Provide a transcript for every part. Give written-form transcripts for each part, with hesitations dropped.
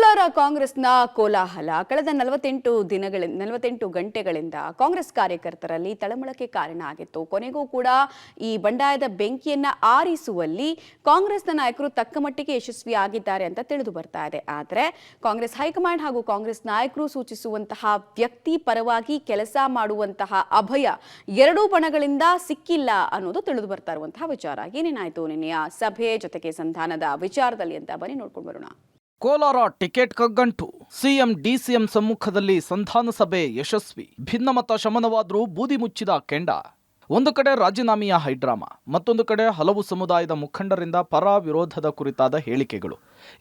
ಕೋಲಾರ ಕಾಂಗ್ರೆಸ್ನ ಕೋಲಾಹಲ ಕಳೆದ 48 ಗಂಟೆಗಳಿಂದ ಕಾಂಗ್ರೆಸ್ ಕಾರ್ಯಕರ್ತರಲ್ಲಿ ತಳಮಳಕ್ಕೆ ಕಾರಣ ಆಗಿತ್ತು. ಕೊನೆಗೂ ಕೂಡ ಈ ಬಂಡಾಯದ ಬೆಂಕಿಯನ್ನ ಆರಿಸುವಲ್ಲಿ ಕಾಂಗ್ರೆಸ್ನ ನಾಯಕರು ತಕ್ಕಮಟ್ಟಿಗೆ ಯಶಸ್ವಿಯಾಗಿದ್ದಾರೆ ಅಂತ ತಿಳಿದು ಬರ್ತಾ ಇದೆ. ಆದರೆ ಕಾಂಗ್ರೆಸ್ ಹೈಕಮಾಂಡ್ ಹಾಗೂ ಕಾಂಗ್ರೆಸ್ ನಾಯಕರು ಸೂಚಿಸುವಂತಹ ವ್ಯಕ್ತಿ ಪರವಾಗಿ ಕೆಲಸ ಮಾಡುವಂತಹ ಅಭಯ ಎರಡೂ ಬಣಗಳಿಂದ ಸಿಕ್ಕಿಲ್ಲ ಅನ್ನೋದು ತಿಳಿದು ಬರ್ತಾ ಇರುವಂತಹ ವಿಚಾರ. ಏನೇನಾಯ್ತು ನಿನ್ನೆಯ ಸಭೆ ಜೊತೆಗೆ ಸಂಧಾನದ ವಿಚಾರದಲ್ಲಿ ಅಂತ ಬನ್ನಿ ನೋಡ್ಕೊಂಡು ಬರೋಣ. ಕೋಲಾರ ಟಿಕೆಟ್ ಕಗ್ಗಂಟು. ಸಿಎಂ ಡಿಸಿಎಂ ಸಮ್ಮುಖದಲ್ಲಿ ಸಂಧಾನ ಸಭೆ ಯಶಸ್ವಿ. ಭಿನ್ನಮತ ಶಮನವಾದರೂ ಬೂದಿ ಮುಚ್ಚಿದ ಕೆಂಡ. ಒಂದು ಕಡೆ ರಾಜೀನಾಮೆಯ ಹೈಡ್ರಾಮಾ, ಮತ್ತೊಂದು ಕಡೆ ಹಲವು ಸಮುದಾಯದ ಮುಖಂಡರಿಂದ ಪರ ವಿರೋಧದ ಕುರಿತಾದ ಹೇಳಿಕೆಗಳು.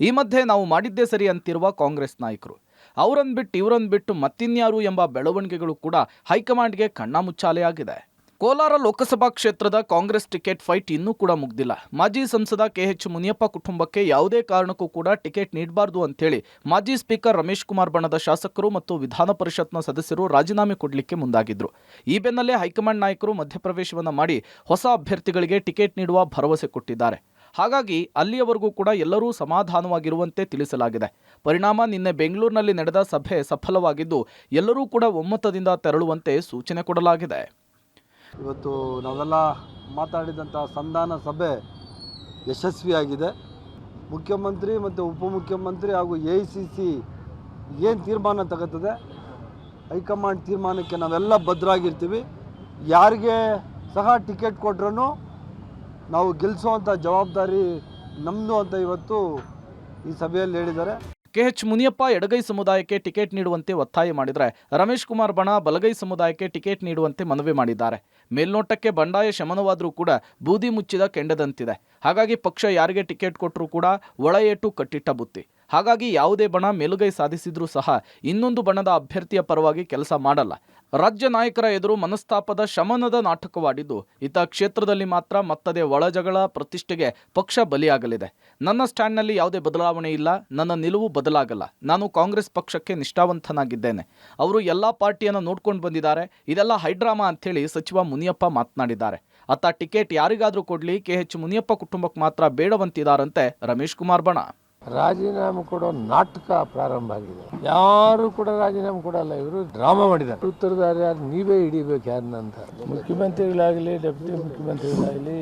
ಈ ಮಧ್ಯೆ ನಾವು ಮಾಡಿದ್ದೇ ಸರಿ ಅಂತಿರುವ ಕಾಂಗ್ರೆಸ್ ನಾಯಕರು. ಅವರನ್ನು ಬಿಟ್ಟು ಇವರನ್ನು ಬಿಟ್ಟು ಮತ್ತಿನ್ಯಾರು ಎಂಬ ಬೆಳವಣಿಗೆಗಳು ಕೂಡ ಹೈಕಮಾಂಡ್ಗೆ ಕಣ್ಣಾಮುಚ್ಚಾಲೆಯಾಗಿದೆ. ಕೋಲಾರ ಲೋಕಸಭಾ ಕ್ಷೇತ್ರದ ಕಾಂಗ್ರೆಸ್ ಟಿಕೆಟ್ ಫೈಟ್ ಇನ್ನೂ ಕೂಡ ಮುಗ್ದಿಲ್ಲ. ಮಾಜಿ ಸಂಸದ ಕೆಎಚ್ ಮುನಿಯಪ್ಪ ಕುಟುಂಬಕ್ಕೆ ಯಾವುದೇ ಕಾರಣಕ್ಕೂ ಕೂಡ ಟಿಕೆಟ್ ನೀಡಬಾರದು ಅಂತೇಳಿ ಮಾಜಿ ಸ್ಪೀಕರ್ ರಮೇಶ್ ಕುಮಾರ್ ಬಣದ ಶಾಸಕರು ಮತ್ತು ವಿಧಾನ ಪರಿಷತ್ನ ಸದಸ್ಯರು ರಾಜೀನಾಮೆ ಕೊಡಲಿಕ್ಕೆ ಮುಂದಾಗಿದ್ರು. ಈ ಬೆನ್ನಲ್ಲೇ ಹೈಕಮಾಂಡ್ ನಾಯಕರು ಮಧ್ಯಪ್ರವೇಶವನ್ನು ಮಾಡಿ ಹೊಸ ಅಭ್ಯರ್ಥಿಗಳಿಗೆ ಟಿಕೆಟ್ ನೀಡುವ ಭರವಸೆ ಕೊಟ್ಟಿದ್ದಾರೆ. ಹಾಗಾಗಿ ಅಲ್ಲಿಯವರೆಗೂ ಕೂಡ ಎಲ್ಲರೂ ಸಮಾಧಾನವಾಗಿರುವಂತೆ ತಿಳಿಸಲಾಗಿದೆ. ಪರಿಣಾಮ ನಿನ್ನೆ ಬೆಂಗಳೂರಿನಲ್ಲಿ ನಡೆದ ಸಭೆ ಸಫಲವಾಗಿದ್ದು ಎಲ್ಲರೂ ಕೂಡ ಒಮ್ಮತದಿಂದ ತೆರಳುವಂತೆ ಸೂಚನೆ ಕೊಡಲಾಗಿದೆ. ಇವತ್ತು ನಾವೆಲ್ಲ ಮಾತಾಡಿದಂಥ ಸಂಧಾನ ಸಭೆ ಯಶಸ್ವಿಯಾಗಿದೆ. ಮುಖ್ಯಮಂತ್ರಿ ಮತ್ತು ಉಪಮುಖ್ಯಮಂತ್ರಿ ಹಾಗೂ AICC ಏನು ತೀರ್ಮಾನ ತಗೋತದೆ, ಹೈಕಮಾಂಡ್ ತೀರ್ಮಾನಕ್ಕೆ ನಾವೆಲ್ಲ ಬದ್ಧರಾಗಿರ್ತೀವಿ. ಯಾರಿಗೆ ಸಹ ಟಿಕೆಟ್ ಕೊಟ್ರೂ ನಾವು ಗೆಲ್ಲಿಸುವಂಥ ಜವಾಬ್ದಾರಿ ನಮ್ಮದು ಅಂತ ಇವತ್ತು ಈ ಸಭೆಯಲ್ಲಿ ಹೇಳಿದ್ದಾರೆ. ಕೆಎಚ್ ಮುನಿಯಪ್ಪ ಎಡಗೈ ಸಮುದಾಯಕ್ಕೆ ಟಿಕೆಟ್ ನೀಡುವಂತೆ ಒತ್ತಾಯ ಮಾಡಿದರೆ ರಮೇಶ್ ಕುಮಾರ್ ಬಣ ಬಲಗೈ ಸಮುದಾಯಕ್ಕೆ ಟಿಕೆಟ್ ನೀಡುವಂತೆ ಮನವಿ ಮಾಡಿದ್ದಾರೆ. ಮೇಲ್ನೋಟಕ್ಕೆ ಬಂಡಾಯ ಶಮನವಾದರೂ ಕೂಡ ಬೂದಿ ಮುಚ್ಚಿದ ಕೆಂಡದಂತಿದೆ. ಹಾಗಾಗಿ ಪಕ್ಷ ಯಾರಿಗೆ ಟಿಕೆಟ್ ಕೊಟ್ಟರೂ ಕೂಡ ಒಳ ಏಟು ಕಟ್ಟಿಟ್ಟ ಬುತ್ತಿ. ಹಾಗಾಗಿ ಯಾವುದೇ ಬಣ ಮೇಲುಗೈ ಸಾಧಿಸಿದ್ರೂ ಸಹ ಇನ್ನೊಂದು ಬಣದ ಅಭ್ಯರ್ಥಿಯ ಪರವಾಗಿ ಕೆಲಸ ಮಾಡಲ್ಲ. ರಾಜ್ಯ ನಾಯಕರ ಎದುರು ಮನಸ್ತಾಪದ ಶಮನದ ನಾಟಕವಾಡಿದ್ದು ಇತ್ತ ಕ್ಷೇತ್ರದಲ್ಲಿ ಮಾತ್ರ ಮತ್ತದೇ ಒಳಜಗಳ ಪ್ರತಿಷ್ಠೆಗೆ ಪಕ್ಷ ಬಲಿಯಾಗಲಿದೆ. ನನ್ನ ಸ್ಟ್ಯಾಂಡ್ನಲ್ಲಿ ಯಾವುದೇ ಬದಲಾವಣೆ ಇಲ್ಲ, ನನ್ನ ನಿಲುವು ಬದಲಾಗಲ್ಲ. ನಾನು ಕಾಂಗ್ರೆಸ್ ಪಕ್ಷಕ್ಕೆ ನಿಷ್ಠಾವಂತನಾಗಿದ್ದೇನೆ. ಅವರು ಎಲ್ಲ ಪಾರ್ಟಿಯನ್ನು ನೋಡ್ಕೊಂಡು ಬಂದಿದ್ದಾರೆ. ಇದೆಲ್ಲ ಹೈಡ್ರಾಮಾ ಅಂಥೇಳಿ ಸಚಿವ ಮುನಿಯಪ್ಪ ಮಾತನಾಡಿದ್ದಾರೆ. ಅತ್ತ ಟಿಕೆಟ್ ಯಾರಿಗಾದರೂ ಕೊಡಲಿ, ಕೆಎಚ್ ಮುನಿಯಪ್ಪ ಕುಟುಂಬಕ್ಕೆ ಮಾತ್ರ ಬೇಡವಂತಿದ್ದಾರಂತೆ ರಮೇಶ್ ಕುಮಾರ್ ಬಣ. ರಾಜೀನಾಮೆ ಕೊಡೋ ನಾಟಕ ಪ್ರಾರಂಭ ಆಗಿದೆ. ಯಾರು ಕೂಡ ರಾಜೀನಾಮೆ ಕೊಡಲ್ಲ. ಇವರು ಡ್ರಾಮಾ ಮಾಡಿದ್ದಾರೆ. ಉತ್ತರದಾರ ಯಾರು ನೀವೇ ಹಿಡಿಬೇಕು ಯಾರನ್ನಂತ. ಮುಖ್ಯಮಂತ್ರಿಗಳಾಗಲಿ ಡೆಪ್ಯೂಟಿ ಮುಖ್ಯಮಂತ್ರಿಗಳಾಗಲಿ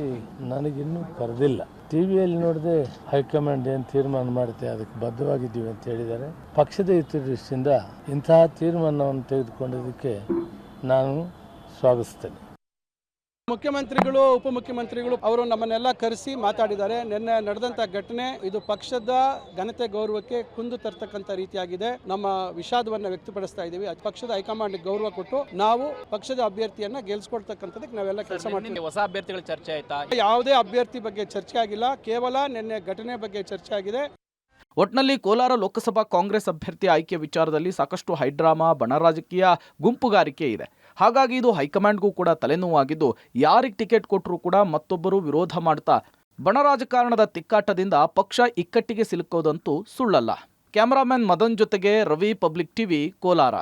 ನನಗಿನ್ನೂ ಕರೆದಿಲ್ಲ. ಟಿವಿಯಲ್ಲಿ ನೋಡಿದೆ ಹೈಕಮಾಂಡ್ ಏನು ತೀರ್ಮಾನ ಮಾಡುತ್ತೆ ಅದಕ್ಕೆ ಬದ್ಧವಾಗಿದ್ದೀವಿ ಅಂತ ಹೇಳಿದ್ದಾರೆ. ಪಕ್ಷದ ಹಿತದೃಷ್ಟಿಯಿಂದ ಇಂತಹ ತೀರ್ಮಾನವನ್ನು ತೆಗೆದುಕೊಂಡಿದ್ದಕ್ಕೆ ನಾನು ಸ್ವಾಗತಿಸ್ತೇನೆ. ಮುಖ್ಯಮಂತ್ರಿಗಳು ಉಪಮುಖ್ಯಮಂತ್ರಿಗಳು ಅವರು ನಮ್ಮನ್ನೆಲ್ಲ ಕರೆಸಿ ಮಾತಾಡಿದ್ದಾರೆ. ನಿನ್ನೆ ನಡೆದಂಥ ಘಟನೆ ಇದು ಪಕ್ಷದ ಘನತೆ ಗೌರವಕ್ಕೆ ಕುಂದು ತರ್ತಕ್ಕಂಥ ರೀತಿಯಾಗಿದೆ. ನಮ್ಮ ವಿಷಾದವನ್ನು ವ್ಯಕ್ತಪಡಿಸ್ತಾ ಇದ್ದೀವಿ. ಪಕ್ಷದ ಹೈಕಮಾಂಡ್ ಗೌರವ ಕೊಟ್ಟು ನಾವು ಪಕ್ಷದ ಅಭ್ಯರ್ಥಿಯನ್ನ ಗೆಲ್ಸ್ಕೊಡ್ತಕ್ಕಂಥದಕ್ಕೆ ನಾವೆಲ್ಲ ಕೆಲಸ ಮಾಡ್ತೀವಿ. ಹೊಸ ಅಭ್ಯರ್ಥಿಗಳ ಚರ್ಚೆ ಆಯ್ತಾ? ಯಾವುದೇ ಅಭ್ಯರ್ಥಿ ಬಗ್ಗೆ ಚರ್ಚೆ ಆಗಿಲ್ಲ, ಕೇವಲ ನಿನ್ನೆ ಘಟನೆ ಬಗ್ಗೆ ಚರ್ಚೆ ಆಗಿದೆ. ಒಟ್ನಲ್ಲಿ ಕೋಲಾರ ಲೋಕಸಭಾ ಕಾಂಗ್ರೆಸ್ ಅಭ್ಯರ್ಥಿ ಆಯ್ಕೆ ವಿಚಾರದಲ್ಲಿ ಸಾಕಷ್ಟು ಹೈಡ್ರಾಮಾ, ಬಣ ರಾಜಕೀಯ, ಗುಂಪುಗಾರಿಕೆ ಇದೆ. ಹಾಗಾಗಿ ಇದು ಹೈಕಮಾಂಡ್ಗೂ ಕೂಡ ತಲೆನೋವಾಗಿದ್ದು ಯಾರಿಗೆ ಟಿಕೆಟ್ ಕೊಟ್ಟರೂ ಕೂಡ ಮತ್ತೊಬ್ಬರು ವಿರೋಧ ಮಾಡ್ತಾ ಬಣ ರಾಜಕಾರಣದ ತಿಕ್ಕಾಟದಿಂದ ಪಕ್ಷ ಇಕ್ಕಟ್ಟಿಗೆ ಸಿಲುಕೋದಂತೂ ಸುಳ್ಳಲ್ಲ. ಕ್ಯಾಮರಾಮನ್ ಮದನ್ ಜೊತೆಗೆ ರವಿ, ಪಬ್ಲಿಕ್ ಟಿವಿ, ಕೋಲಾರ.